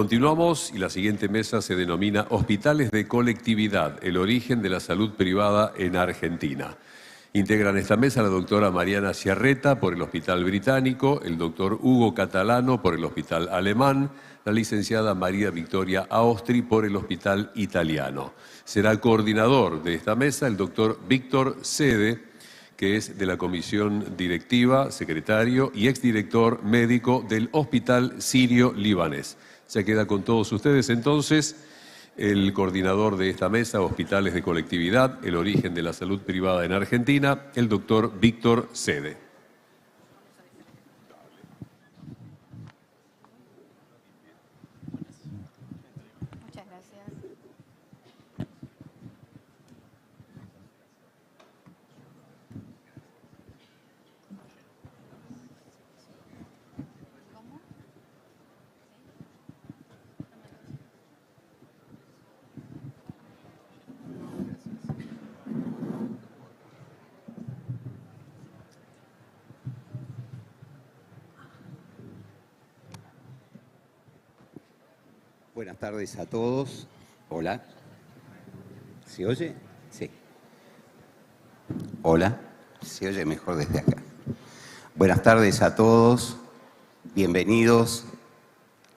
Continuamos y la siguiente mesa se denomina Hospitales de Colectividad, el origen de la salud privada en Argentina. Integran esta mesa la doctora Mariana Ciarreta por el Hospital Británico, el doctor Hugo Catalano por el Hospital Alemán, la licenciada María Victoria Aostri por el Hospital Italiano. Será coordinador de esta mesa el doctor Víctor Sede, que es de la comisión directiva, secretario y exdirector médico del Hospital Sirio-Libanés. Se queda con todos ustedes entonces el coordinador de esta mesa, Hospitales de Colectividad, el origen de la salud privada en Argentina, el doctor Víctor Sede. Muchas gracias. Buenas tardes a todos. Hola. ¿Se oye? Sí. Hola. Se oye mejor desde acá. Buenas tardes a todos. Bienvenidos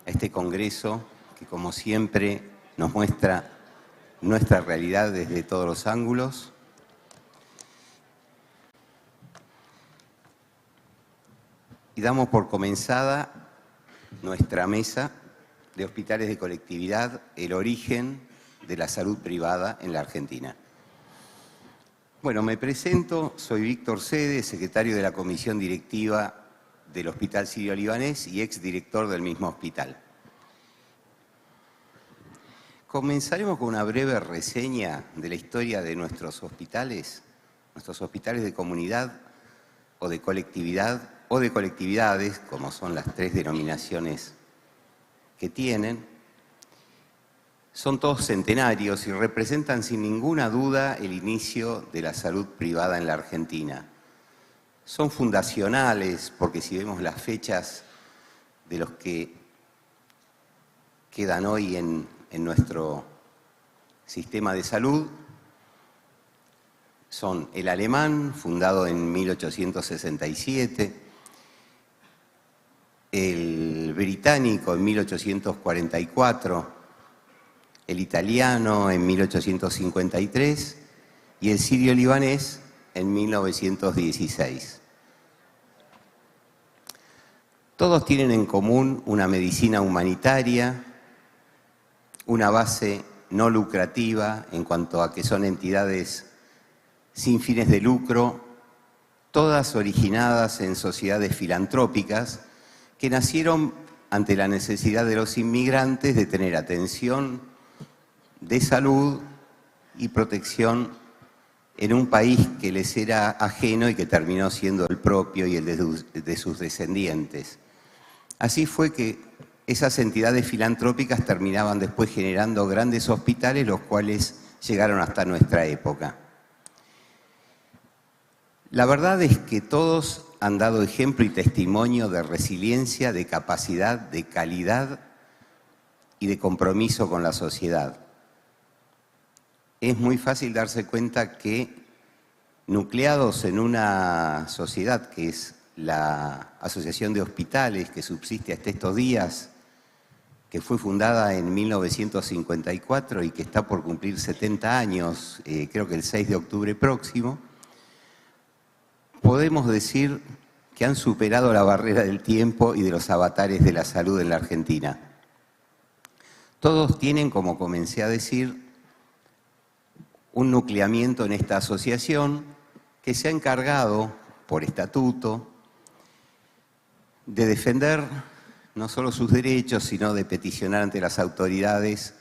a este congreso que, como siempre, nos muestra nuestra realidad desde todos los ángulos. Y damos por comenzada nuestra mesa de Hospitales de Colectividad, el origen de la salud privada en la Argentina. Bueno, me presento, soy Víctor Sede, secretario de la Comisión Directiva del Hospital Sirio-Libanés y exdirector del mismo hospital. Comenzaremos con una breve reseña de la historia de nuestros hospitales de comunidad o de colectividad o de colectividades, como son las tres denominaciones que tienen. Son todos centenarios y representan sin ninguna duda el inicio de la salud privada en la Argentina. Son fundacionales porque si vemos las fechas de los que quedan hoy en nuestro sistema de salud, son el alemán, fundado en 1867, el británico en 1844, el italiano en 1853 y el sirio-libanés en 1916. Todos tienen en común una medicina humanitaria, una base no lucrativa en cuanto a que son entidades sin fines de lucro, todas originadas en sociedades filantrópicas que nacieron ante la necesidad de los inmigrantes de tener atención de salud y protección en un país que les era ajeno y que terminó siendo el propio y el de sus descendientes. Así fue que esas entidades filantrópicas terminaban después generando grandes hospitales, los cuales llegaron hasta nuestra época. La verdad es que todos han dado ejemplo y testimonio de resiliencia, de capacidad, de calidad y de compromiso con la sociedad. Es muy fácil darse cuenta que, nucleados en una sociedad que es la Asociación de Hospitales, que subsiste hasta estos días, que fue fundada en 1954 y que está por cumplir 70 años, creo que el 6 de octubre próximo, podemos decir que han superado la barrera del tiempo y de los avatares de la salud en la Argentina. Todos tienen, como comencé a decir, un nucleamiento en esta asociación que se ha encargado, por estatuto, de defender no solo sus derechos, sino de peticionar ante las autoridades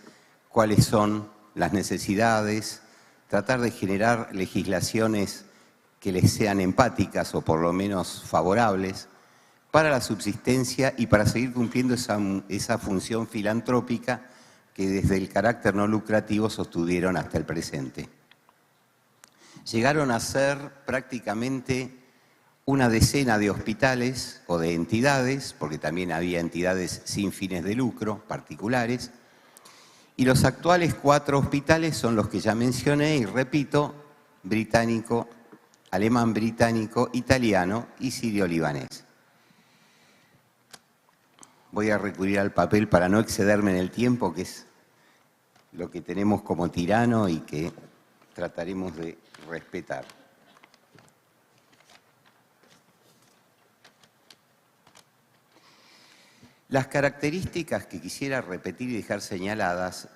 cuáles son las necesidades, tratar de generar legislaciones que les sean empáticas o por lo menos favorables para la subsistencia y para seguir cumpliendo esa función filantrópica que desde el carácter no lucrativo sostuvieron hasta el presente. Llegaron a ser prácticamente una decena de hospitales o de entidades, porque también había entidades sin fines de lucro, particulares, y los actuales 4 hospitales son los que ya mencioné, y repito, británico, alemán británico, italiano y sirio-libanés. Voy a recurrir al papel para no excederme en el tiempo, que es lo que tenemos como tirano y que trataremos de respetar. Las características que quisiera repetir y dejar señaladas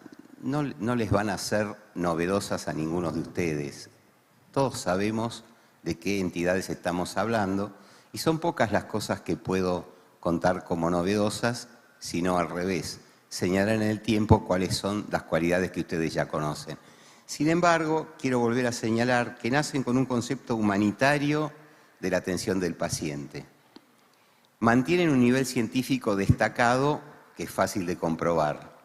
no les van a ser novedosas a ninguno de ustedes. Todos sabemos de qué entidades estamos hablando y son pocas las cosas que puedo contar como novedosas, sino al revés, señalar en el tiempo cuáles son las cualidades que ustedes ya conocen. Sin embargo, quiero volver a señalar que nacen con un concepto humanitario de la atención del paciente. Mantienen un nivel científico destacado que es fácil de comprobar.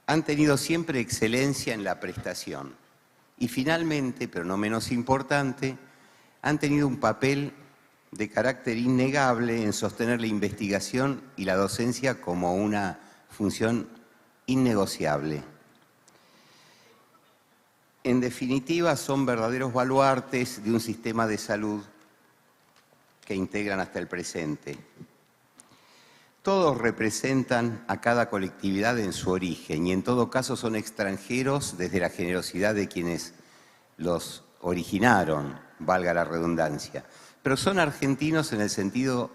Han tenido siempre excelencia en la prestación. Y finalmente, pero no menos importante, han tenido un papel de carácter innegable en sostener la investigación y la docencia como una función innegociable. En definitiva, son verdaderos baluartes de un sistema de salud que integran hasta el presente. Todos representan a cada colectividad en su origen y en todo caso son extranjeros desde la generosidad de quienes los originaron, valga la redundancia. Pero son argentinos en el sentido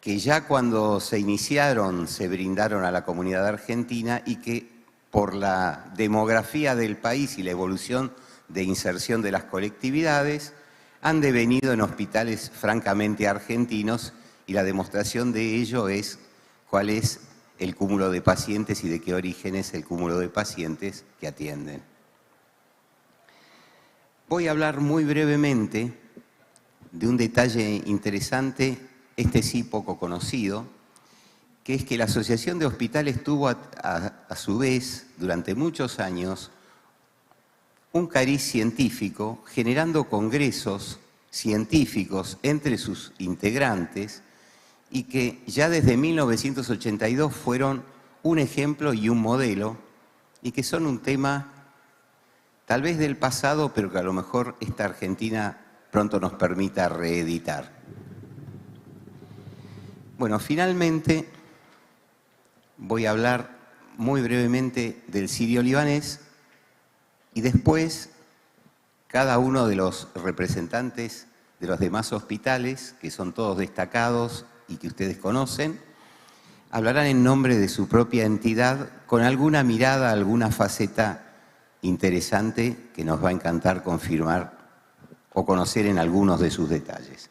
que ya cuando se iniciaron se brindaron a la comunidad argentina y que por la demografía del país y la evolución de inserción de las colectividades han devenido en hospitales francamente argentinos y la demostración de ello es cuál es el cúmulo de pacientes y de qué origen es el cúmulo de pacientes que atienden. Voy a hablar muy brevemente de un detalle interesante, este sí poco conocido, que es que la Asociación de Hospitales tuvo a su vez, durante muchos años, un cariz científico, generando congresos científicos entre sus integrantes y que ya desde 1982 fueron un ejemplo y un modelo y que son un tema tal vez del pasado, pero que a lo mejor esta Argentina pronto nos permita reeditar. Bueno, finalmente voy a hablar muy brevemente del sirio-libanés y después cada uno de los representantes de los demás hospitales, que son todos destacados y que ustedes conocen, hablarán en nombre de su propia entidad con alguna mirada, alguna faceta interesante que nos va a encantar confirmar o conocer en algunos de sus detalles.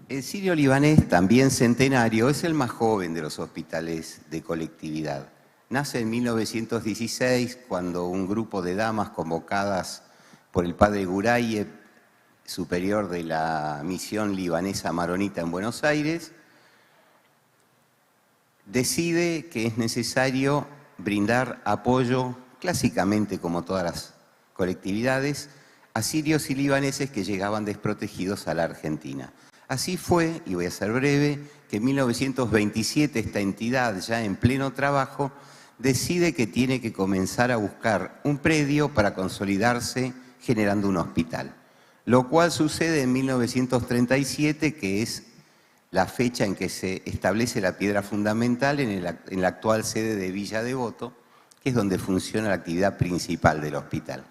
El sirio-libanés, también centenario, es el más joven de los hospitales de colectividad. Nace en 1916 cuando un grupo de damas convocadas por el padre Gurayev, superior de la misión libanesa maronita en Buenos Aires, decide que es necesario brindar apoyo, clásicamente como todas las colectividades, a sirios y libaneses que llegaban desprotegidos a la Argentina. Así fue, y voy a ser breve, que en 1927 esta entidad, ya en pleno trabajo, decide que tiene que comenzar a buscar un predio para consolidarse generando un hospital. Lo cual sucede en 1937, que es la fecha en que se establece la piedra fundamental en la actual sede de Villa Devoto, que es donde funciona la actividad principal del hospital.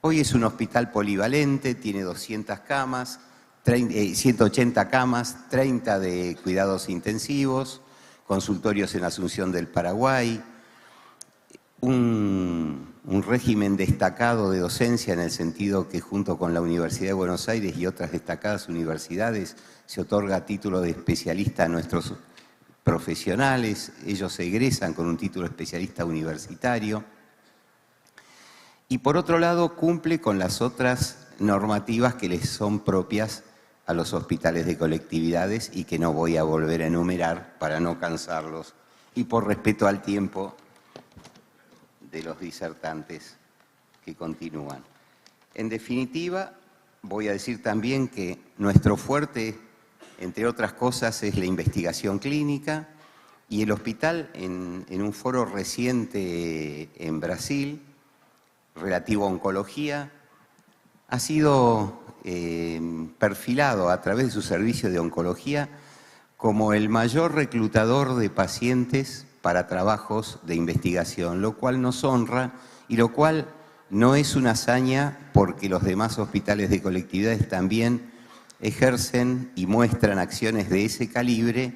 Hoy es un hospital polivalente, tiene 200 camas, 180 camas, 30 de cuidados intensivos, consultorios en Asunción del Paraguay, un régimen destacado de docencia en el sentido que junto con la Universidad de Buenos Aires y otras destacadas universidades se otorga título de especialista a nuestros profesionales, ellos se egresan con un título de especialista universitario y por otro lado cumple con las otras normativas que les son propias a los hospitales de colectividades y que no voy a volver a enumerar para no cansarlos y por respeto al tiempo de los disertantes que continúan. En definitiva, voy a decir también que nuestro fuerte, entre otras cosas, es la investigación clínica, y el hospital, en un foro reciente en Brasil, relativo a oncología, ha sido perfilado a través de su servicio de oncología como el mayor reclutador de pacientes para trabajos de investigación, lo cual nos honra y lo cual no es una hazaña porque los demás hospitales de colectividades también ejercen y muestran acciones de ese calibre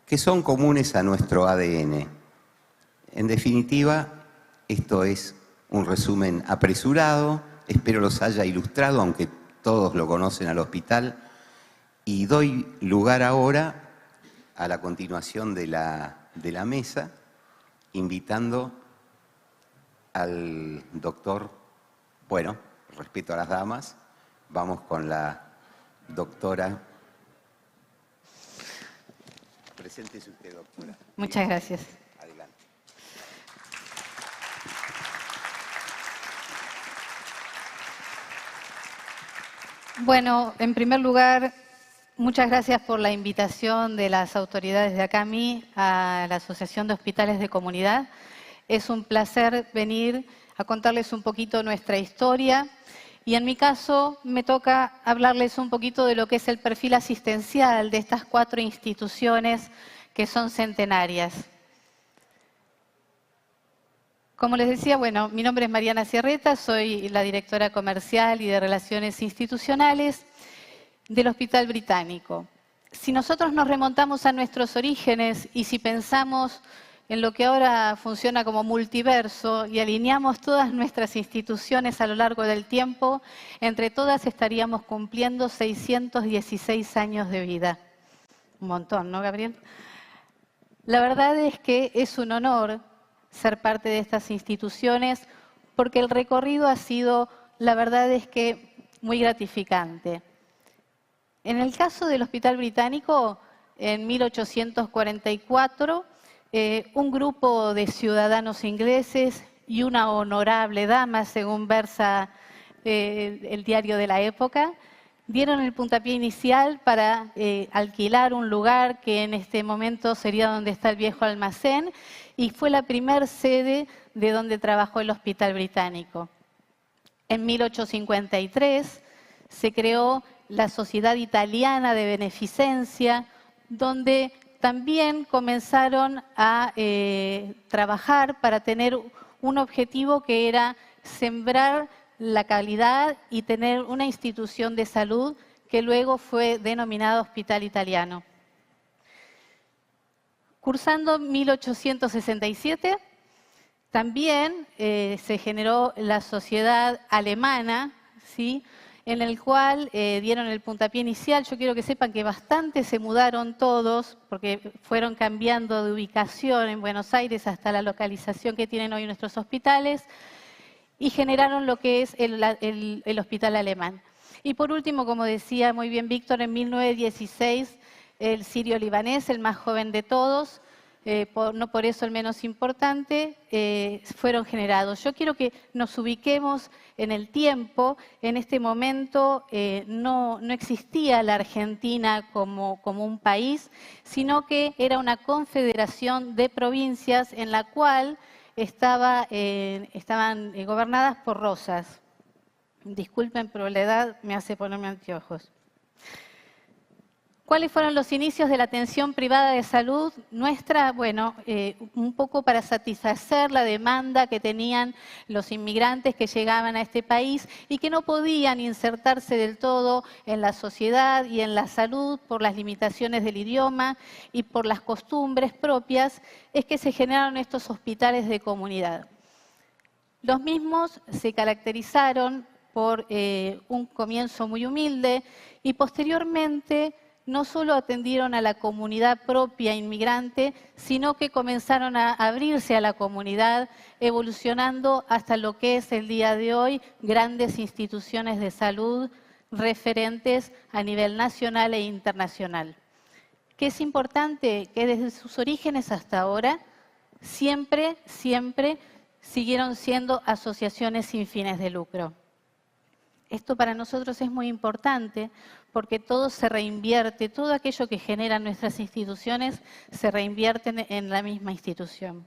que son comunes a nuestro ADN. En definitiva, esto es un resumen apresurado, espero los haya ilustrado, aunque todos lo conocen al hospital, y doy lugar ahora a la continuación de la mesa, invitando al doctor, bueno, respeto a las damas, vamos con la doctora. Preséntese usted, doctora. Muchas gracias. Adelante. Bueno, en primer lugar, muchas gracias por la invitación de las autoridades de ACAMI a la Asociación de Hospitales de Comunidad. Es un placer venir a contarles un poquito nuestra historia y en mi caso me toca hablarles un poquito de lo que es el perfil asistencial de estas 4 instituciones que son centenarias. Como les decía, bueno, mi nombre es Mariana Sierreta, soy la directora comercial y de Relaciones Institucionales del Hospital Británico. Si nosotros nos remontamos a nuestros orígenes y si pensamos en lo que ahora funciona como multiverso y alineamos todas nuestras instituciones a lo largo del tiempo, entre todas estaríamos cumpliendo 616 años de vida. Un montón, ¿no, Gabriel? La verdad es que es un honor ser parte de estas instituciones porque el recorrido ha sido, la verdad es que, muy gratificante. En el caso del Hospital Británico, en 1844, un grupo de ciudadanos ingleses y una honorable dama, según versa el diario de la época, dieron el puntapié inicial para alquilar un lugar que en este momento sería donde está el viejo almacén y fue la primer sede de donde trabajó el Hospital Británico. En 1853 se creó la Sociedad Italiana de Beneficencia, donde también comenzaron a trabajar para tener un objetivo que era sembrar la calidad y tener una institución de salud que luego fue denominada Hospital Italiano. Cursando 1867, también se generó la Sociedad Alemana, ¿sí?, en el cual dieron el puntapié inicial. Yo quiero que sepan que bastante se mudaron todos, porque fueron cambiando de ubicación en Buenos Aires hasta la localización que tienen hoy nuestros hospitales, y generaron lo que es el Hospital Alemán. Y por último, como decía muy bien Víctor, en 1916, el sirio-libanés, el más joven de todos, no por eso el menos importante, fueron generados. Yo quiero que nos ubiquemos en el tiempo. En este momento no existía la Argentina como un país, sino que era una confederación de provincias en la cual estaban gobernadas por rosas. Disculpen, pero la edad me hace ponerme anteojos. ¿Cuáles fueron los inicios de la atención privada de salud nuestra? Bueno, un poco para satisfacer la demanda que tenían los inmigrantes que llegaban a este país y que no podían insertarse del todo en la sociedad y en la salud por las limitaciones del idioma y por las costumbres propias, es que se generaron estos hospitales de comunidad. Los mismos se caracterizaron por un comienzo muy humilde y posteriormente no solo atendieron a la comunidad propia inmigrante, sino que comenzaron a abrirse a la comunidad, evolucionando hasta lo que es el día de hoy grandes instituciones de salud referentes a nivel nacional e internacional. Que es importante que desde sus orígenes hasta ahora siempre siguieron siendo asociaciones sin fines de lucro. Esto para nosotros es muy importante porque todo se reinvierte, todo aquello que generan nuestras instituciones se reinvierte en la misma institución.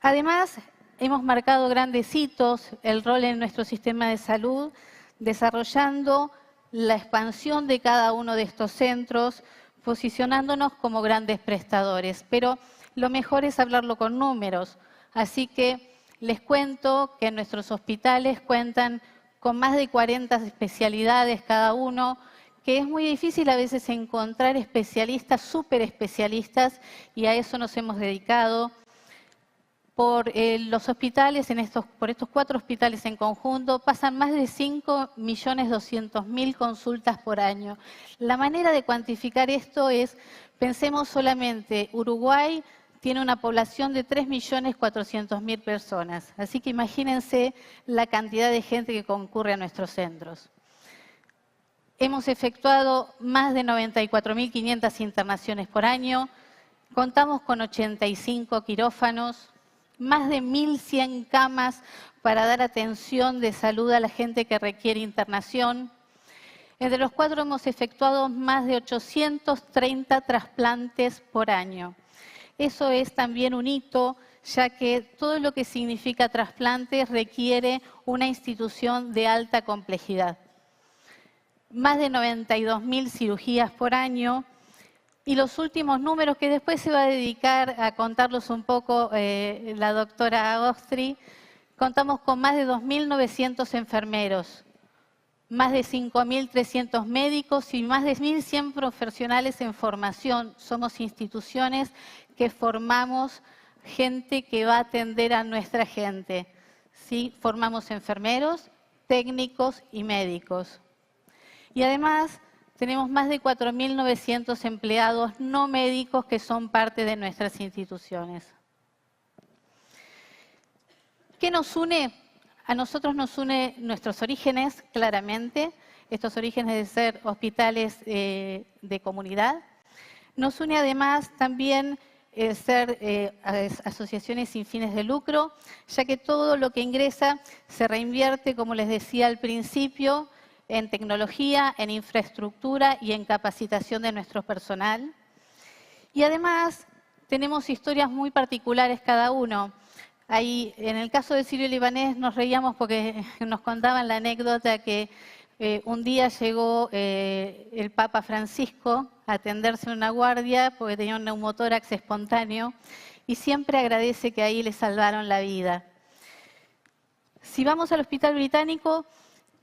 Además, hemos marcado grandes hitos, el rol en nuestro sistema de salud, desarrollando la expansión de cada uno de estos centros, posicionándonos como grandes prestadores. Pero lo mejor es hablarlo con números, así que les cuento que nuestros hospitales cuentan con más de 40 especialidades cada uno, que es muy difícil a veces encontrar especialistas, súper especialistas, y a eso nos hemos dedicado. Por los hospitales, por estos 4 hospitales en conjunto, pasan más de 5.200.000 consultas por año. La manera de cuantificar esto es, pensemos solamente, Uruguay tiene una población de 3.400.000 personas. Así que imagínense la cantidad de gente que concurre a nuestros centros. Hemos efectuado más de 94.500 internaciones por año, contamos con 85 quirófanos, más de 1.100 camas para dar atención de salud a la gente que requiere internación. Entre los 4 hemos efectuado más de 830 trasplantes por año. Eso es también un hito, ya que todo lo que significa trasplante requiere una institución de alta complejidad. Más de 92.000 cirugías por año. Y los últimos números que después se va a dedicar a contarlos un poco la doctora Agostri, contamos con más de 2.900 enfermeros, más de 5.300 médicos y más de 1.100 profesionales en formación. Somos instituciones que formamos gente que va a atender a nuestra gente. ¿Sí? Formamos enfermeros, técnicos y médicos. Y además tenemos más de 4.900 empleados no médicos que son parte de nuestras instituciones. ¿Qué nos une? A nosotros nos une nuestros orígenes, claramente, estos orígenes de ser hospitales de comunidad. Nos une además también ser asociaciones sin fines de lucro, ya que todo lo que ingresa se reinvierte, como les decía al principio, en tecnología, en infraestructura y en capacitación de nuestro personal. Y además tenemos historias muy particulares cada uno. Ahí, en el caso de Sirio Libanés nos reíamos porque nos contaban la anécdota que un día llegó el Papa Francisco a atenderse en una guardia porque tenía un neumotórax espontáneo y siempre agradece que ahí le salvaron la vida. Si vamos al Hospital Británico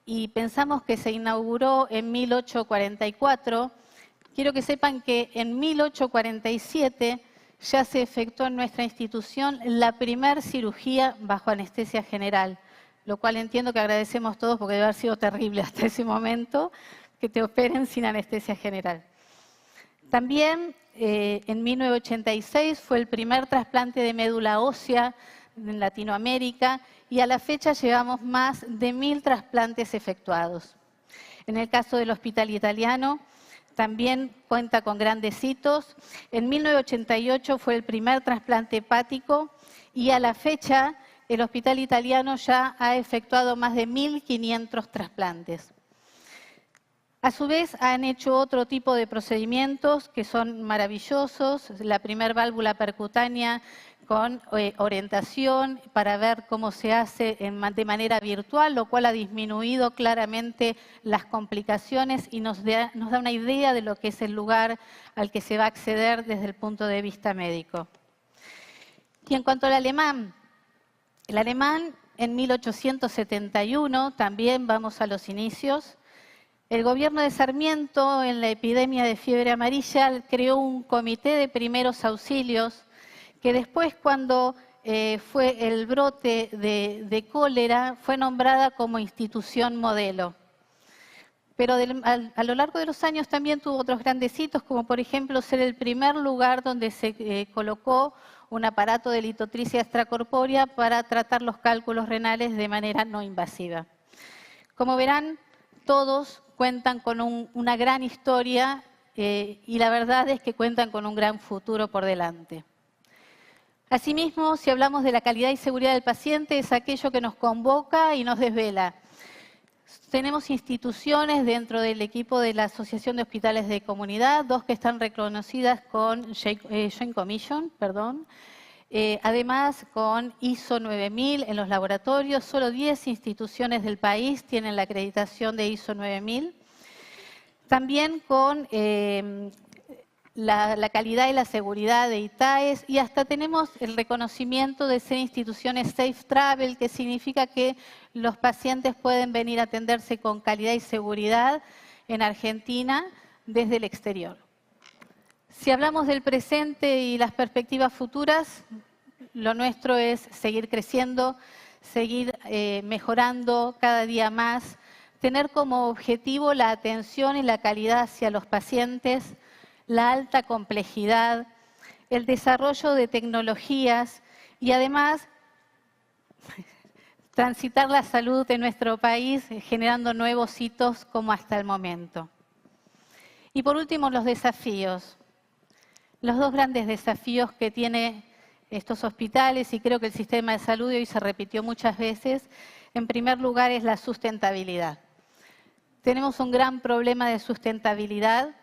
y pensamos que se inauguró en 1844, quiero que sepan que en 1847 ya se efectuó en nuestra institución la primer cirugía bajo anestesia general, lo cual entiendo que agradecemos todos porque debe haber sido terrible hasta ese momento que te operen sin anestesia general. También en 1986 fue el primer trasplante de médula ósea en Latinoamérica y a la fecha llevamos más de 1.000 trasplantes efectuados. En el caso del Hospital Italiano, también cuenta con grandes hitos. En 1988 fue el primer trasplante hepático y a la fecha el Hospital Italiano ya ha efectuado más de 1.500 trasplantes. A su vez han hecho otro tipo de procedimientos que son maravillosos. La primer válvula percutánea con orientación para ver cómo se hace de manera virtual, lo cual ha disminuido claramente las complicaciones y nos da una idea de lo que es el lugar al que se va a acceder desde el punto de vista médico. Y en cuanto al alemán, el alemán en 1871, también vamos a los inicios, el gobierno de Sarmiento en la epidemia de fiebre amarilla creó un comité de primeros auxilios que después cuando fue el brote de cólera fue nombrada como institución modelo. Pero a lo largo de los años también tuvo otros grandes hitos, como por ejemplo ser el primer lugar donde se colocó un aparato de litotricia extracorpórea para tratar los cálculos renales de manera no invasiva. Como verán, todos cuentan con una gran historia y la verdad es que cuentan con un gran futuro por delante. Asimismo, si hablamos de la calidad y seguridad del paciente, es aquello que nos convoca y nos desvela. Tenemos instituciones dentro del equipo de la Asociación de Hospitales de Comunidad, 2 que están reconocidas con Joint Commission, además con ISO 9000 en los laboratorios. Solo 10 instituciones del país tienen la acreditación de ISO 9000. También con la calidad y la seguridad de ITAES, y hasta tenemos el reconocimiento de ser instituciones Safe Travel, que significa que los pacientes pueden venir a atenderse con calidad y seguridad en Argentina desde el exterior. Si hablamos del presente y las perspectivas futuras, lo nuestro es seguir creciendo, seguir mejorando cada día más, tener como objetivo la atención y la calidad hacia los pacientes, la alta complejidad, el desarrollo de tecnologías y además transitar la salud de nuestro país generando nuevos hitos como hasta el momento. Y por último, los desafíos. Los 2 grandes desafíos que tiene estos hospitales, y creo que el sistema de salud hoy se repitió muchas veces, en primer lugar es la sustentabilidad. Tenemos un gran problema de sustentabilidad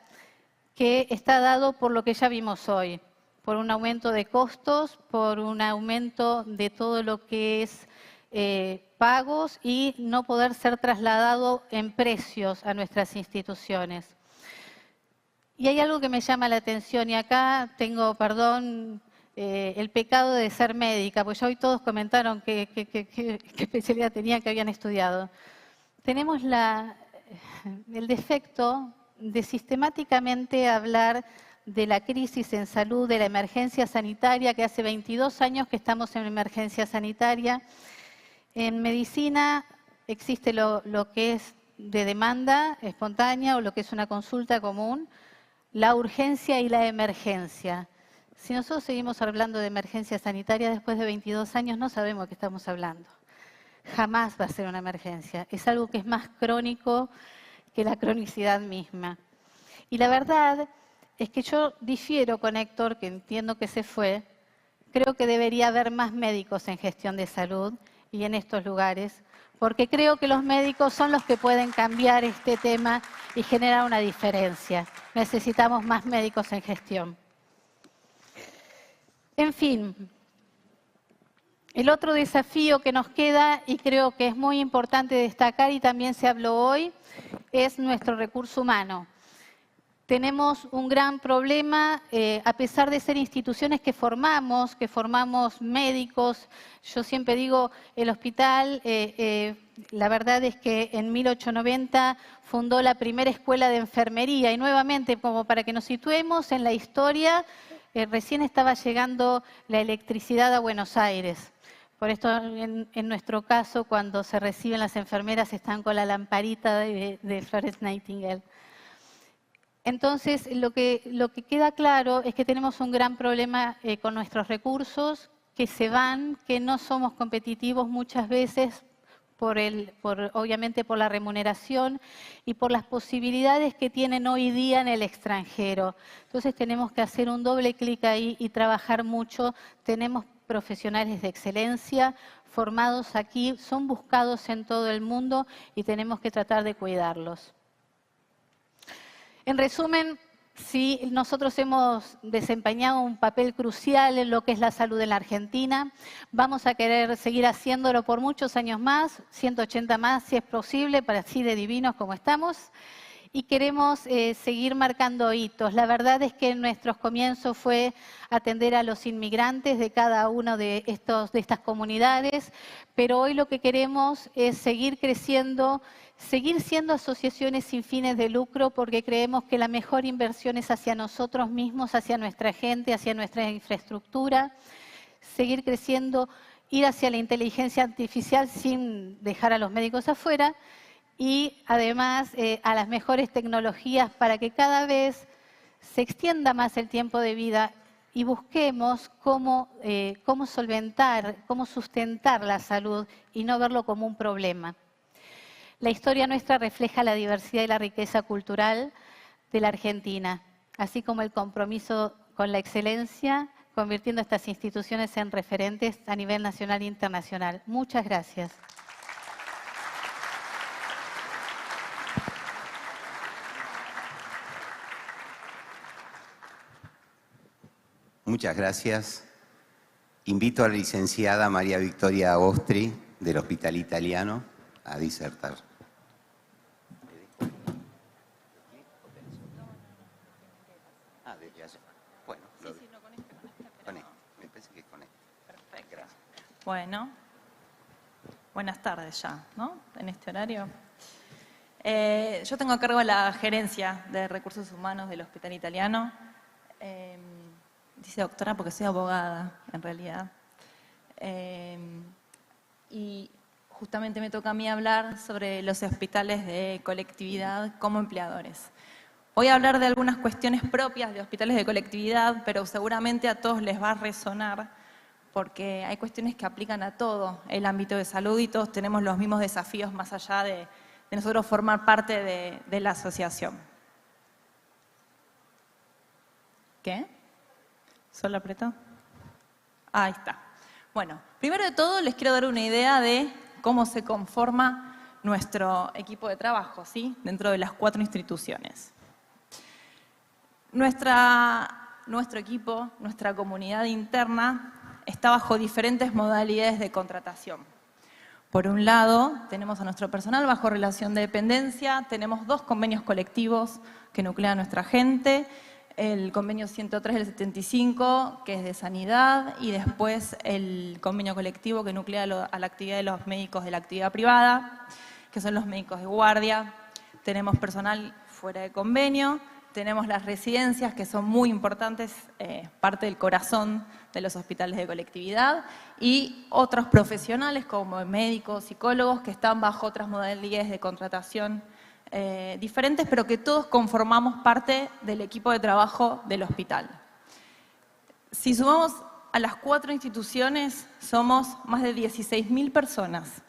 que está dado por lo que ya vimos hoy, por un aumento de costos, por un aumento de todo lo que es pagos y no poder ser trasladado en precios a nuestras instituciones. Y hay algo que me llama la atención, y acá tengo, perdón, el pecado de ser médica, porque ya hoy todos comentaron qué especialidad tenían, que habían estudiado. Tenemos el defecto de sistemáticamente hablar de la crisis en salud, de la emergencia sanitaria, que hace 22 años que estamos en emergencia sanitaria. En medicina existe lo que es de demanda espontánea o lo que es una consulta común, la urgencia y la emergencia. Si nosotros seguimos hablando de emergencia sanitaria después de 22 años, no sabemos de qué estamos hablando. Jamás va a ser una emergencia. Es algo que es más crónico que la cronicidad misma. Y la verdad es que yo difiero con Héctor, que entiendo que se fue. Creo que debería haber más médicos en gestión de salud y en estos lugares, porque creo que los médicos son los que pueden cambiar este tema y generar una diferencia. Necesitamos más médicos en gestión. En fin, el otro desafío que nos queda, y creo que es muy importante destacar, y también se habló hoy, es nuestro recurso humano. Tenemos un gran problema, a pesar de ser instituciones que formamos médicos. Yo siempre digo, el hospital, la verdad es que en 1890 fundó la primera escuela de enfermería, y nuevamente, como para que nos situemos en la historia, recién estaba llegando la electricidad a Buenos Aires. Por esto, en nuestro caso, cuando se reciben las enfermeras, están con la lamparita de Florence Nightingale. Entonces, lo que queda claro es que tenemos un gran problema con nuestros recursos, que se van, que no somos competitivos muchas veces, obviamente por la remuneración y por las posibilidades que tienen hoy día en el extranjero. Entonces tenemos que hacer un doble clic ahí y trabajar mucho. Tenemos profesionales de excelencia formados aquí, son buscados en todo el mundo y tenemos que tratar de cuidarlos. En resumen, sí, nosotros hemos desempeñado un papel crucial en lo que es la salud en la Argentina. Vamos a querer seguir haciéndolo por muchos años más, 180 más si es posible, para así de divinos como estamos. Y queremos seguir marcando hitos. La verdad es que nuestros comienzos fue atender a los inmigrantes de cada una de estas comunidades, pero hoy lo que queremos es seguir creciendo, seguir siendo asociaciones sin fines de lucro, porque creemos que la mejor inversión es hacia nosotros mismos, hacia nuestra gente, hacia nuestra infraestructura, seguir creciendo, ir hacia la inteligencia artificial sin dejar a los médicos afuera, y además a las mejores tecnologías para que cada vez se extienda más el tiempo de vida y busquemos cómo solventar, cómo sustentar la salud y no verlo como un problema. La historia nuestra refleja la diversidad y la riqueza cultural de la Argentina, así como el compromiso con la excelencia, convirtiendo estas instituciones en referentes a nivel nacional e internacional. Muchas gracias. Muchas gracias. Invito a la licenciada María Victoria Ostri, del Hospital Italiano, a disertar. Ah, desde allá. Bueno, con este. Me parece que es con este. Perfecto. Gracias. Bueno, buenas tardes ya, ¿no? En este horario. Yo tengo a cargo la gerencia de recursos humanos del Hospital Italiano. Dice doctora porque soy abogada, en realidad. Y justamente me toca a mí hablar sobre los hospitales de colectividad como empleadores. Voy a hablar de algunas cuestiones propias de hospitales de colectividad, pero seguramente a todos les va a resonar porque hay cuestiones que aplican a todo el ámbito de salud y todos tenemos los mismos desafíos más allá de nosotros formar parte de la asociación. ¿Qué? ¿Solo apretó? Ahí está. Bueno, primero de todo les quiero dar una idea de cómo se conforma nuestro equipo de trabajo, ¿sí? Dentro de las 4 instituciones. Nuestro equipo, nuestra comunidad interna, está bajo diferentes modalidades de contratación. Por un lado, tenemos a nuestro personal bajo relación de dependencia, tenemos 2 convenios colectivos que nuclean a nuestra gente, el convenio 103 del 75, que es de sanidad, y después el convenio colectivo que nuclea a la actividad de los médicos de la actividad privada, que son los médicos de guardia. Tenemos personal fuera de convenio, tenemos las residencias, que son muy importantes, parte del corazón de los hospitales de colectividad, y otros profesionales como médicos, psicólogos, que están bajo otras modalidades de contratación diferentes, pero que todos conformamos parte del equipo de trabajo del hospital. Si sumamos a las 4 instituciones, somos más de 16.000 personas,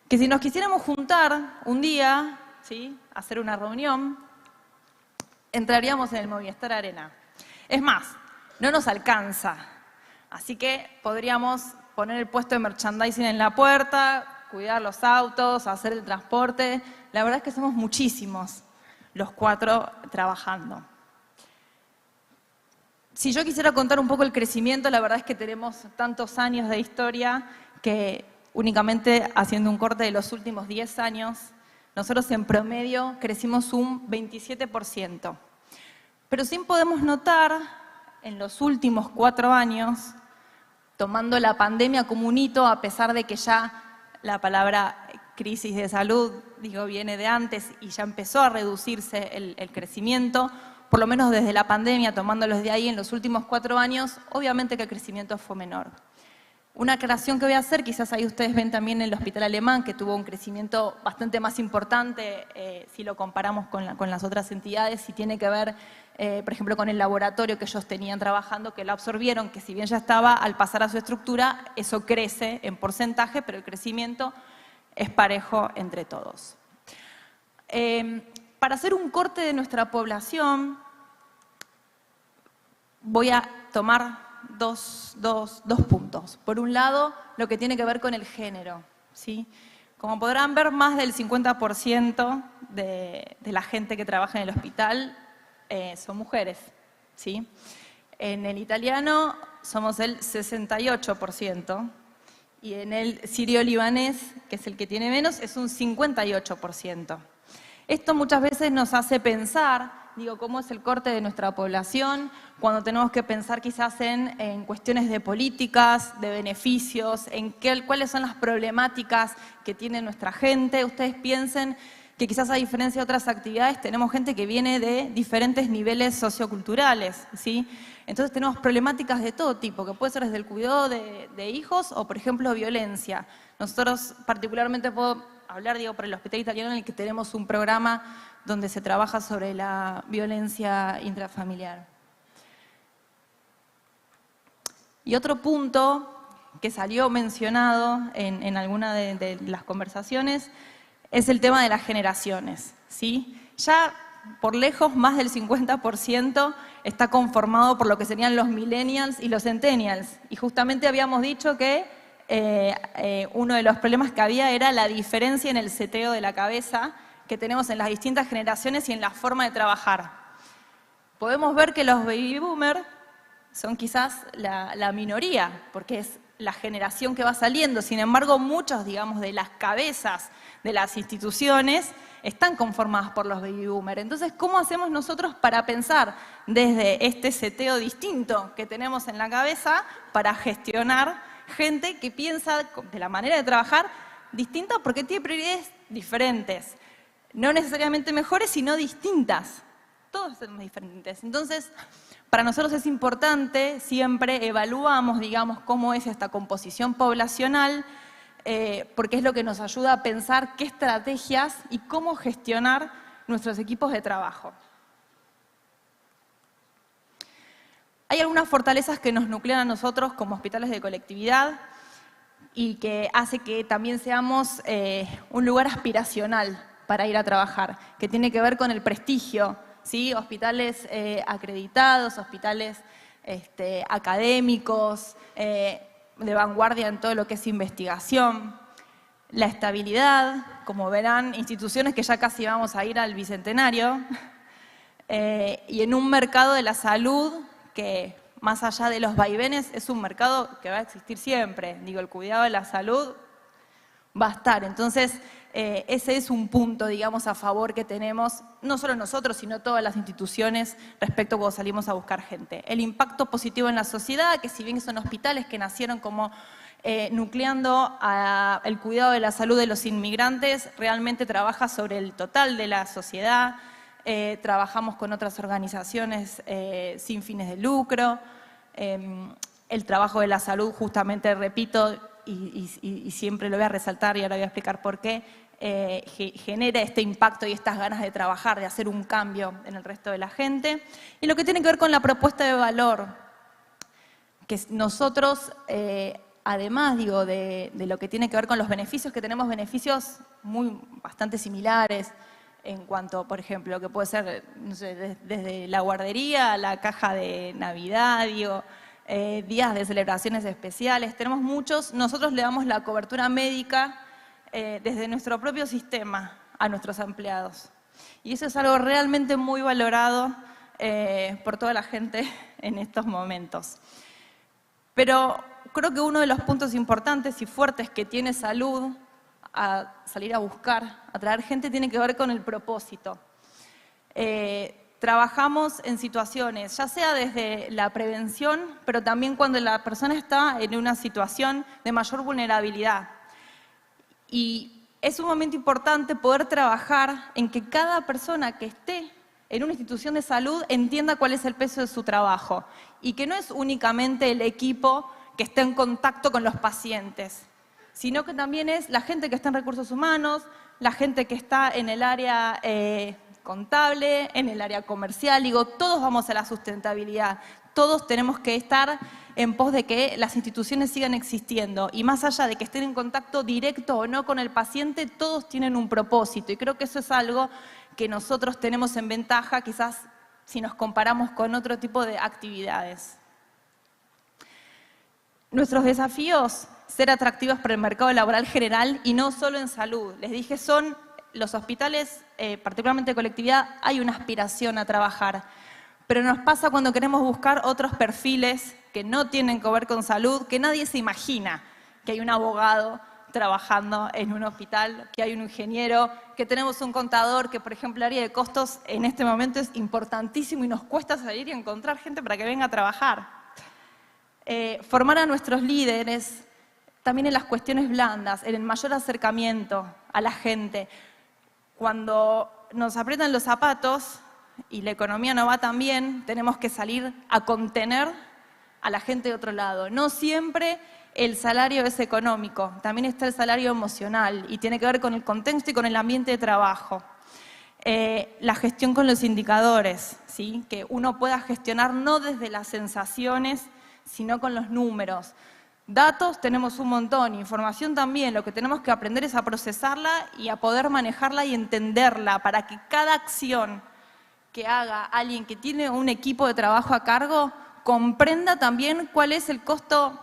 que si nos quisiéramos juntar un día, ¿sí?, hacer una reunión, entraríamos en el Movistar Arena. Es más, no nos alcanza, así que podríamos poner el puesto de merchandising en la puerta, cuidar los autos, hacer el transporte. La verdad es que somos muchísimos los 4 trabajando. Si yo quisiera contar un poco el crecimiento, la verdad es que tenemos tantos años de historia que únicamente haciendo un corte de los últimos 10 años, nosotros en promedio crecimos un 27%. Pero sí podemos notar en los últimos 4 años, tomando la pandemia como un hito, a pesar de que ya la palabra crisis de salud, viene de antes y ya empezó a reducirse el crecimiento, por lo menos desde la pandemia, tomándolos de ahí en los últimos 4 años, obviamente que el crecimiento fue menor. Una aclaración que voy a hacer, quizás ahí ustedes ven también el Hospital Alemán, que tuvo un crecimiento bastante más importante si lo comparamos con las otras entidades, y tiene que ver, por ejemplo, con el laboratorio que ellos tenían trabajando, que lo absorbieron, que si bien ya estaba, al pasar a su estructura, eso crece en porcentaje, pero el crecimiento es parejo entre todos. Para hacer un corte de nuestra población, voy a tomar dos puntos. Por un lado, lo que tiene que ver con el género, ¿sí? Como podrán ver, más del 50% de la gente que trabaja en el hospital son mujeres, ¿sí? En el italiano somos el 68%, y en el sirio-libanés, que es el que tiene menos, es un 58%. Esto muchas veces nos hace pensar, cómo es el corte de nuestra población, cuando tenemos que pensar quizás en cuestiones de políticas, de beneficios, cuáles son las problemáticas que tiene nuestra gente. Ustedes piensen que quizás a diferencia de otras actividades tenemos gente que viene de diferentes niveles socioculturales, ¿sí? Entonces tenemos problemáticas de todo tipo, que puede ser desde el cuidado de hijos o, por ejemplo, violencia. Nosotros particularmente puedo hablar, por el Hospital Italiano, en el que tenemos un programa donde se trabaja sobre la violencia intrafamiliar. Y otro punto que salió mencionado en alguna de las conversaciones es el tema de las generaciones, ¿sí? Ya por lejos más del 50% está conformado por lo que serían los millennials y los centennials. Y justamente habíamos dicho que uno de los problemas que había era la diferencia en el seteo de la cabeza que tenemos en las distintas generaciones y en la forma de trabajar. Podemos ver que los baby boomers son quizás la minoría, porque es la generación que va saliendo. Sin embargo, muchas, digamos, de las cabezas de las instituciones están conformadas por los baby boomers. Entonces, ¿cómo hacemos nosotros para pensar desde este seteo distinto que tenemos en la cabeza para gestionar gente que piensa de la manera de trabajar distinta porque tiene prioridades diferentes? No necesariamente mejores, sino distintas. Todos somos diferentes. Entonces, para nosotros es importante, siempre evaluamos, digamos, cómo es esta composición poblacional, porque es lo que nos ayuda a pensar qué estrategias y cómo gestionar nuestros equipos de trabajo. Hay algunas fortalezas que nos nuclean a nosotros como hospitales de colectividad y que hace que también seamos un lugar aspiracional para ir a trabajar, que tiene que ver con el prestigio, ¿sí? Hospitales acreditados, hospitales académicos, de vanguardia en todo lo que es investigación, la estabilidad, como verán, instituciones que ya casi vamos a ir al bicentenario, y en un mercado de la salud que, más allá de los vaivenes, es un mercado que va a existir siempre. Digo, el cuidado de la salud va a estar. Entonces, ese es un punto, digamos, a favor que tenemos, no solo nosotros, sino todas las instituciones respecto a cuando salimos a buscar gente. El impacto positivo en la sociedad, que si bien son hospitales que nacieron como nucleando el cuidado de la salud de los inmigrantes, realmente trabaja sobre el total de la sociedad. Trabajamos con otras organizaciones sin fines de lucro. El trabajo de la salud, justamente, repito, y siempre lo voy a resaltar y ahora voy a explicar por qué, genera este impacto y estas ganas de trabajar, de hacer un cambio en el resto de la gente. Y lo que tiene que ver con la propuesta de valor, que nosotros, además, digo, de lo que tiene que ver con los beneficios, que tenemos beneficios bastante similares en cuanto, por ejemplo, lo que puede ser, no sé, desde la guardería a la caja de Navidad, digo, días de celebraciones especiales, tenemos muchos. Nosotros le damos la cobertura médica desde nuestro propio sistema a nuestros empleados. Y eso es algo realmente muy valorado por toda la gente en estos momentos. Pero creo que uno de los puntos importantes y fuertes que tiene salud a salir a buscar, a traer gente, tiene que ver con el propósito. Trabajamos en situaciones, ya sea desde la prevención, pero también cuando la persona está en una situación de mayor vulnerabilidad. Y es sumamente importante poder trabajar en que cada persona que esté en una institución de salud entienda cuál es el peso de su trabajo y que no es únicamente el equipo que esté en contacto con los pacientes, sino que también es la gente que está en recursos humanos, la gente que está en el área contable, en el área comercial. Digo, todos vamos a la sustentabilidad, todos tenemos que estar en pos de que las instituciones sigan existiendo y más allá de que estén en contacto directo o no con el paciente, todos tienen un propósito y creo que eso es algo que nosotros tenemos en ventaja quizás si nos comparamos con otro tipo de actividades. Nuestros desafíos, ser atractivos para el mercado laboral general y no solo en salud. Les dije, son los hospitales, particularmente de colectividad, hay una aspiración a trabajar. Pero nos pasa cuando queremos buscar otros perfiles que no tienen que ver con salud, que nadie se imagina que hay un abogado trabajando en un hospital, que hay un ingeniero, que tenemos un contador, que por ejemplo el área de costos en este momento es importantísimo y nos cuesta salir y encontrar gente para que venga a trabajar. Formar a nuestros líderes también en las cuestiones blandas, en el mayor acercamiento a la gente. Cuando nos aprietan los zapatos y la economía no va tan bien, tenemos que salir a contener a la gente de otro lado. No siempre el salario es económico, también está el salario emocional y tiene que ver con el contexto y con el ambiente de trabajo. La gestión con los indicadores, ¿sí? Que uno pueda gestionar no desde las sensaciones, sino con los números. Datos tenemos un montón, información también, lo que tenemos que aprender es a procesarla y a poder manejarla y entenderla para que cada acción que haga alguien que tiene un equipo de trabajo a cargo comprenda también cuál es el costo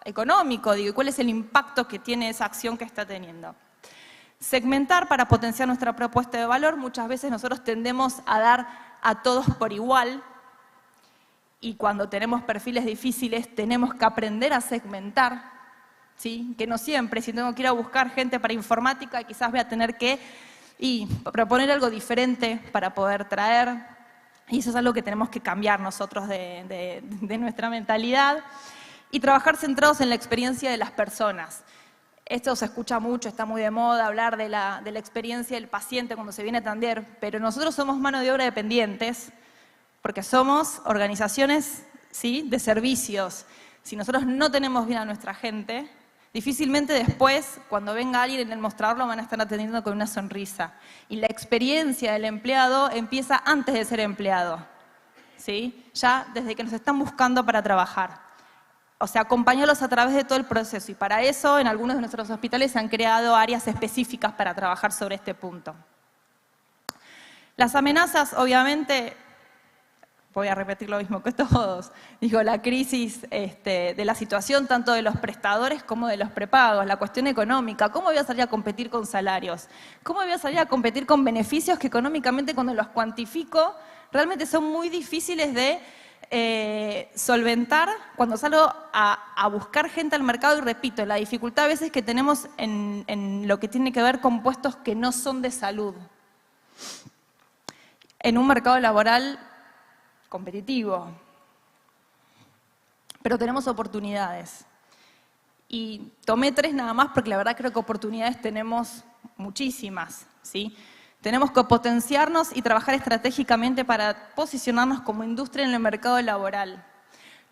económico, digo, y cuál es el impacto que tiene esa acción que está teniendo. Segmentar para potenciar nuestra propuesta de valor. Muchas veces nosotros tendemos a dar a todos por igual y cuando tenemos perfiles difíciles tenemos que aprender a segmentar, ¿sí? Que no siempre, si tengo que ir a buscar gente para informática, quizás voy a tener que proponer algo diferente para poder traer, y eso es algo que tenemos que cambiar nosotros de nuestra mentalidad, y trabajar centrados en la experiencia de las personas. Esto se escucha mucho, está muy de moda hablar de la experiencia del paciente cuando se viene a atender, pero nosotros somos mano de obra dependientes porque somos organizaciones, ¿sí?, de servicios. Si nosotros no tenemos bien a nuestra gente, difícilmente después, cuando venga alguien en el mostrador, lo van a estar atendiendo con una sonrisa. Y la experiencia del empleado empieza antes de ser empleado, ¿sí? Ya desde que nos están buscando para trabajar. O sea, acompañarlos a través de todo el proceso. Y para eso, en algunos de nuestros hospitales se han creado áreas específicas para trabajar sobre este punto. Las amenazas, obviamente, voy a repetir lo mismo que todos, digo, la crisis de la situación tanto de los prestadores como de los prepagos, la cuestión económica, ¿cómo voy a salir a competir con salarios? ¿Cómo voy a salir a competir con beneficios que económicamente cuando los cuantifico realmente son muy difíciles de solventar cuando salgo a buscar gente al mercado? Y repito, la dificultad a veces que tenemos en lo que tiene que ver con puestos que no son de salud. En un mercado laboral competitivo, pero tenemos oportunidades. Y tomé 3 nada más porque la verdad creo que oportunidades tenemos muchísimas, ¿sí? Tenemos que potenciarnos y trabajar estratégicamente para posicionarnos como industria en el mercado laboral.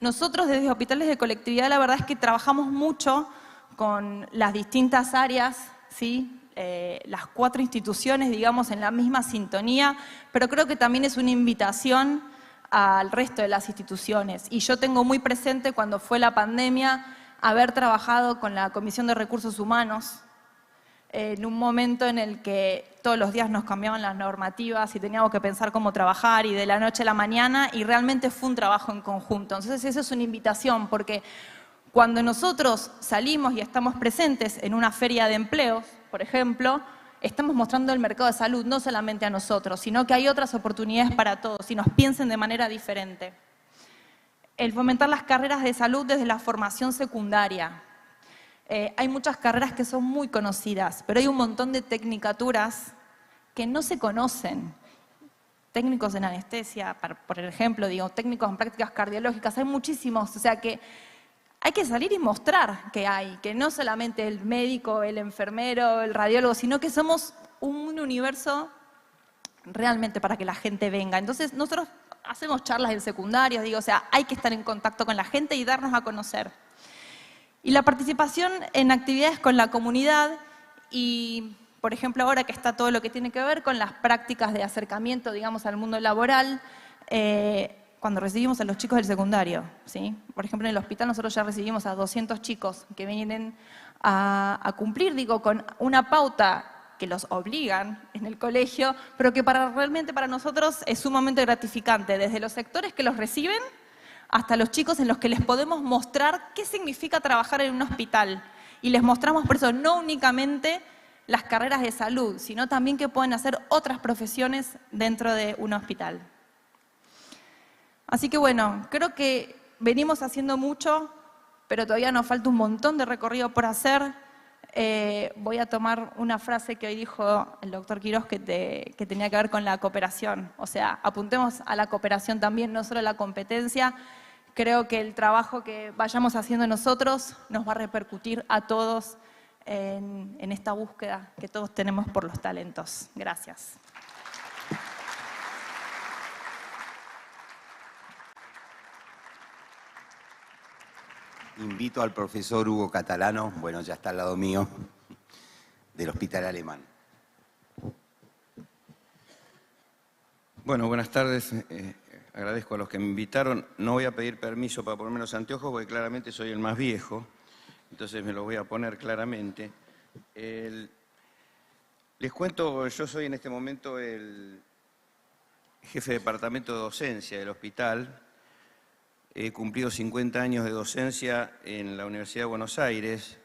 Nosotros desde Hospitales de Colectividad la verdad es que trabajamos mucho con las distintas áreas, ¿sí? Las 4 instituciones, digamos, en la misma sintonía, pero creo que también es una invitación al resto de las instituciones. Y yo tengo muy presente cuando fue la pandemia haber trabajado con la Comisión de Recursos Humanos, en un momento en el que todos los días nos cambiaban las normativas y teníamos que pensar cómo trabajar y de la noche a la mañana, y realmente fue un trabajo en conjunto. Entonces eso es una invitación, porque cuando nosotros salimos y estamos presentes en una feria de empleos, por ejemplo, estamos mostrando el mercado de salud no solamente a nosotros, sino que hay otras oportunidades para todos y nos piensen de manera diferente. El fomentar las carreras de salud desde la formación secundaria. Hay muchas carreras que son muy conocidas, pero hay un montón de tecnicaturas que no se conocen. Técnicos en anestesia, por ejemplo, digo, técnicos en prácticas cardiológicas, hay muchísimos, o sea que hay que salir y mostrar que hay, que no solamente el médico, el enfermero, el radiólogo, sino que somos un universo realmente para que la gente venga. Entonces nosotros hacemos charlas en secundarios, digo, o sea, hay que estar en contacto con la gente y darnos a conocer. Y la participación en actividades con la comunidad y, por ejemplo, ahora que está todo lo que tiene que ver con las prácticas de acercamiento, digamos, al mundo laboral, cuando recibimos a los chicos del secundario, ¿sí? Por ejemplo, en el hospital nosotros ya recibimos a 200 chicos que vienen a cumplir, digo, con una pauta que los obligan en el colegio, pero que realmente para nosotros es sumamente gratificante, desde los sectores que los reciben hasta los chicos en los que les podemos mostrar qué significa trabajar en un hospital. Y les mostramos por eso no únicamente las carreras de salud, sino también que pueden hacer otras profesiones dentro de un hospital. Así que bueno, creo que venimos haciendo mucho, pero todavía nos falta un montón de recorrido por hacer. Voy a tomar una frase que hoy dijo el doctor Quirós que tenía que ver con la cooperación. O sea, apuntemos a la cooperación también, no solo a la competencia. Creo que el trabajo que vayamos haciendo nosotros nos va a repercutir a todos en esta búsqueda que todos tenemos por los talentos. Gracias. Invito al profesor Hugo Catalano, bueno, ya está al lado mío, del Hospital Alemán. Bueno, buenas tardes. Agradezco a los que me invitaron. No voy a pedir permiso para ponerme los anteojos porque claramente soy el más viejo, entonces me los voy a poner claramente. Les cuento, yo soy en este momento el jefe de departamento de docencia del hospital. He cumplido 50 años de docencia en la Universidad de Buenos Aires.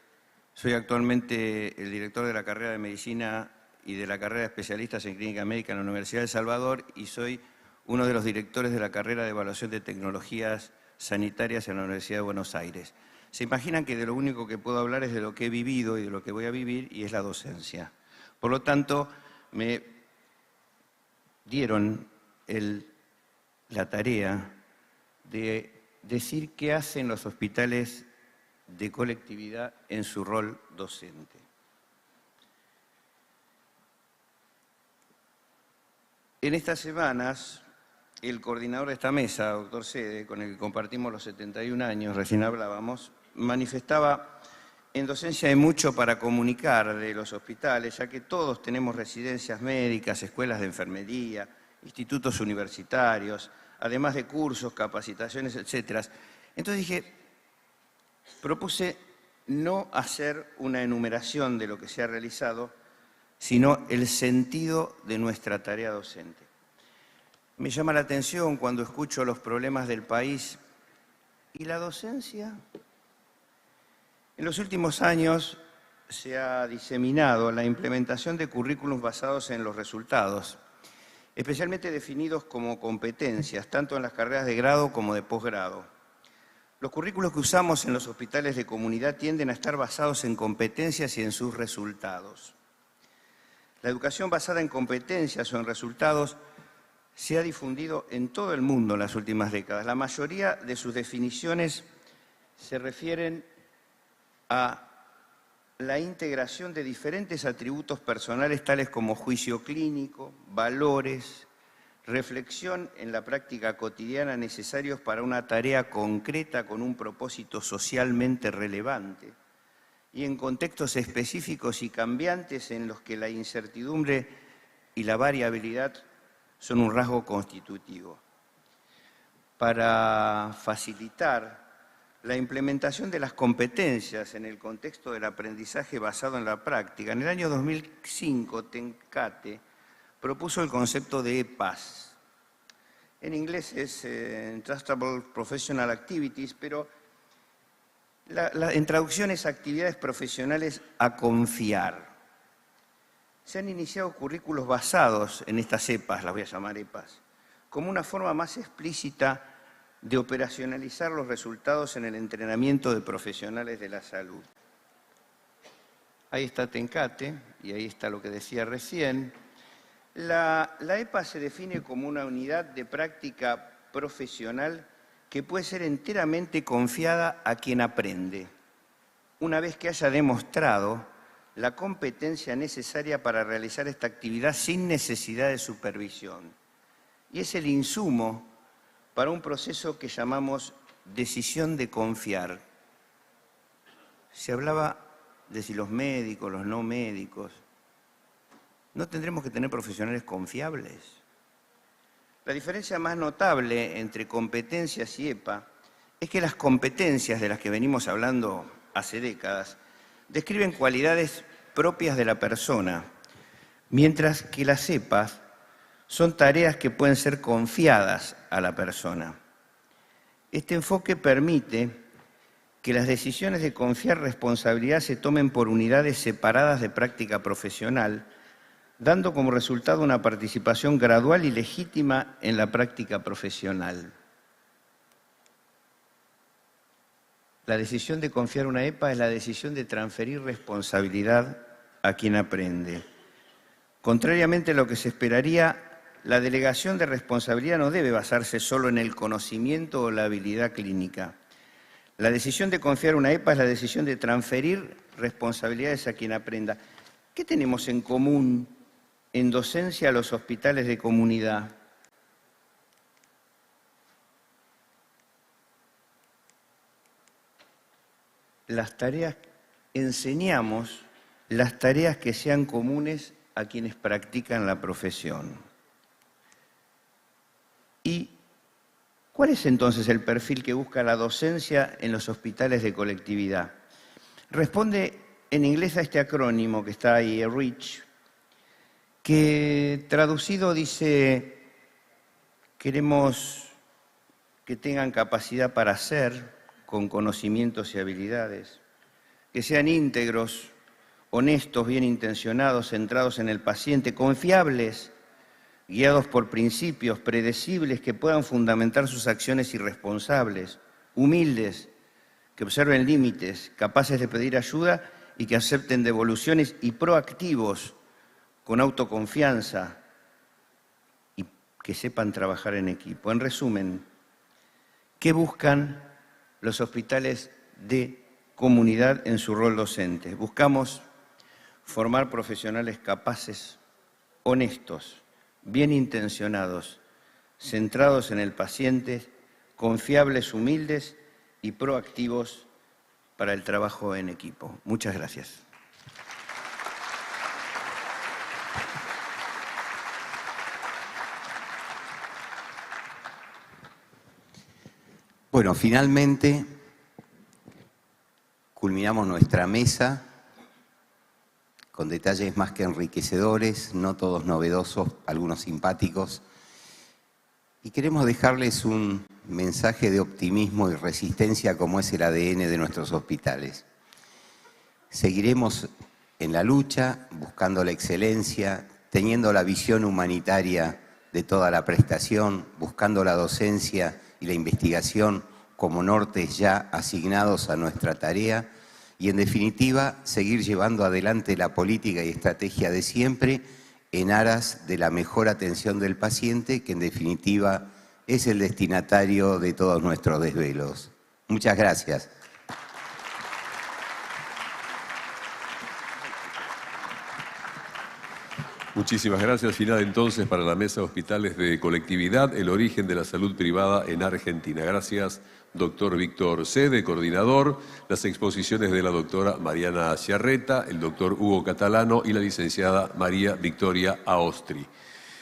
Soy actualmente el director de la carrera de Medicina y de la carrera de especialistas en Clínica Médica en la Universidad de El Salvador y soy uno de los directores de la carrera de Evaluación de Tecnologías Sanitarias en la Universidad de Buenos Aires. Se imaginan que de lo único que puedo hablar es de lo que he vivido y de lo que voy a vivir, y es la docencia. Por lo tanto, me dieron la tarea de decir qué hacen los hospitales de colectividad en su rol docente. En estas semanas, el coordinador de esta mesa, doctor Sede, con el que compartimos los 71 años, recién hablábamos, manifestaba: en docencia hay mucho para comunicar de los hospitales, ya que todos tenemos residencias médicas, escuelas de enfermería, institutos universitarios, además de cursos, capacitaciones, etc. Entonces propuse no hacer una enumeración de lo que se ha realizado, sino el sentido de nuestra tarea docente. Me llama la atención cuando escucho los problemas del país. ¿Y la docencia? En los últimos años se ha diseminado la implementación de currículos basados en los resultados, especialmente definidos como competencias, tanto en las carreras de grado como de posgrado. Los currículos que usamos en los hospitales de comunidad tienden a estar basados en competencias y en sus resultados. La educación basada en competencias o en resultados se ha difundido en todo el mundo en las últimas décadas. La mayoría de sus definiciones se refieren a la integración de diferentes atributos personales tales como juicio clínico, valores, reflexión en la práctica cotidiana necesarios para una tarea concreta con un propósito socialmente relevante y en contextos específicos y cambiantes en los que la incertidumbre y la variabilidad son un rasgo constitutivo. Para facilitar la implementación de las competencias en el contexto del aprendizaje basado en la práctica, en el año 2005 TENCATE propuso el concepto de EPAS. En inglés es Entrustable Professional Activities, pero en traducción es actividades profesionales a confiar. Se han iniciado currículos basados en estas EPAS, las voy a llamar EPAS, como una forma más explícita de operacionalizar los resultados en el entrenamiento de profesionales de la salud. Ahí está TENCATE, y ahí está lo que decía recién. La EPA se define como una unidad de práctica profesional que puede ser enteramente confiada a quien aprende, una vez que haya demostrado la competencia necesaria para realizar esta actividad sin necesidad de supervisión. Y es el insumo para un proceso que llamamos decisión de confiar. Se hablaba de si los médicos, los no médicos, ¿no tendremos que tener profesionales confiables? La diferencia más notable entre competencias y EPA es que las competencias de las que venimos hablando hace décadas describen cualidades propias de la persona, mientras que las EPAs son tareas que pueden ser confiadas a la persona. Este enfoque permite que las decisiones de confiar responsabilidad se tomen por unidades separadas de práctica profesional, dando como resultado una participación gradual y legítima en la práctica profesional. La decisión de confiar una EPA es la decisión de transferir responsabilidad a quien aprende. Contrariamente a lo que se esperaría, la delegación de responsabilidad no debe basarse solo en el conocimiento o la habilidad clínica. La decisión de confiar una EPA es la decisión de transferir responsabilidades a quien aprenda. ¿Qué tenemos en común en docencia a los hospitales de comunidad? Las tareas, enseñamos las tareas que sean comunes a quienes practican la profesión. ¿Y cuál es entonces el perfil que busca la docencia en los hospitales de colectividad? Responde en inglés a este acrónimo que está ahí, REACH, que traducido dice: queremos que tengan capacidad para hacer, con conocimientos y habilidades, que sean íntegros, honestos, bien intencionados, centrados en el paciente, confiables, guiados por principios predecibles que puedan fundamentar sus acciones irresponsables, humildes, que observen límites, capaces de pedir ayuda y que acepten devoluciones y proactivos, con autoconfianza y que sepan trabajar en equipo. En resumen, ¿qué buscan los hospitales de comunidad en su rol docente? Buscamos formar profesionales capaces, honestos, bien intencionados, centrados en el paciente, confiables, humildes y proactivos para el trabajo en equipo. Muchas gracias. Bueno, finalmente culminamos nuestra mesa con detalles más que enriquecedores, no todos novedosos, algunos simpáticos. Y queremos dejarles un mensaje de optimismo y resistencia como es el ADN de nuestros hospitales. Seguiremos en la lucha, buscando la excelencia, teniendo la visión humanitaria de toda la prestación, buscando la docencia y la investigación como nortes ya asignados a nuestra tarea y, en definitiva, seguir llevando adelante la política y estrategia de siempre en aras de la mejor atención del paciente, que en definitiva es el destinatario de todos nuestros desvelos. Muchas gracias. Muchísimas gracias. Final entonces para la Mesa de Hospitales de Colectividad, el origen de la salud privada en Argentina. Gracias, doctor Víctor Sede, coordinador, las exposiciones de la doctora Mariana Ciarreta, el doctor Hugo Catalano y la licenciada María Victoria Aostri.